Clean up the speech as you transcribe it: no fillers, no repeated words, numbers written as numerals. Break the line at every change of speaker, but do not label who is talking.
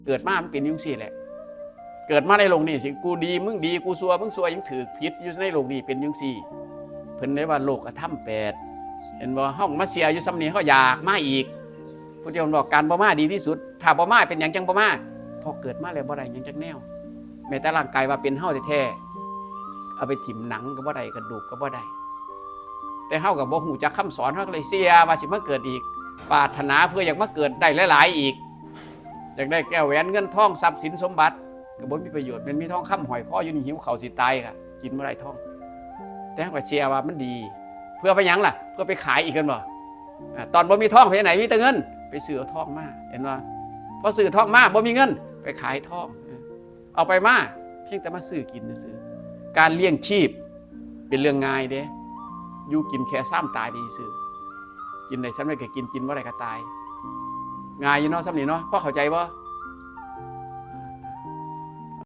เกิดมามันเป็นยุ่งสิแหละเกิดมาในโลกนี้สิกูดีมึงดีกูซัวมึงซัวยังถือผิดอยู่ในโลกนี้เป็นยุ่งสิเพิ่นได้ว่าโลกธรรม8เห็นบ่ห้องมาเสียอยู่ซ้ำนี้เขาอยากมาอีกพุทธเจ้าบอกการบ่มาดีที่สุดถ้าบ่มาเป็นหยังจังบ่มาพอเกิดมาแล้วบ่ได้หยังจักแนวแม้แต่ร่างกายว่าเป็นเฮาแท้ๆเอาไปถิ่มหนังก็บ่ได้กระดูกก็บ่ได้แต่เฮาก็บ่ฮู้จักคำสอนเฮาก็เลยเสียว่าสิมาเกิดอีกปรารถนาเพื่ออยากมาเกิดได้หลายๆอีกอยากได้แก้วแหวนเงินทองทรัพย์สินสมบัติก็บ่มีประโยชน์มันมีทองคำหอยคออยู่นี่หิวข้าวสิตายค่ะกินบ่ได้ทองแต่เฮาก็เสียว่ามันดีเพื่อไปหยังล่ะเพื่อไปขายอีกกันบ่ตอนบ่มีทองไปไหนมีแต่เงินไปซื้อทองมาเห็นว่าพอซื้อทองมาบ่มีเงินไปขายทองเอาไปมาเพียงแต่มาซื้อกินซื้อการเลี้ยงชีพเป็นเรื่องง่ายเด้อยู่กินแค่ซ้ำตายไปซื้อกินได้ซ้ำได้ก็กินบ่ได้ก็ตายง่ายอยู่เนาะซ้ำนี่เนาะพอเข้าใจบ่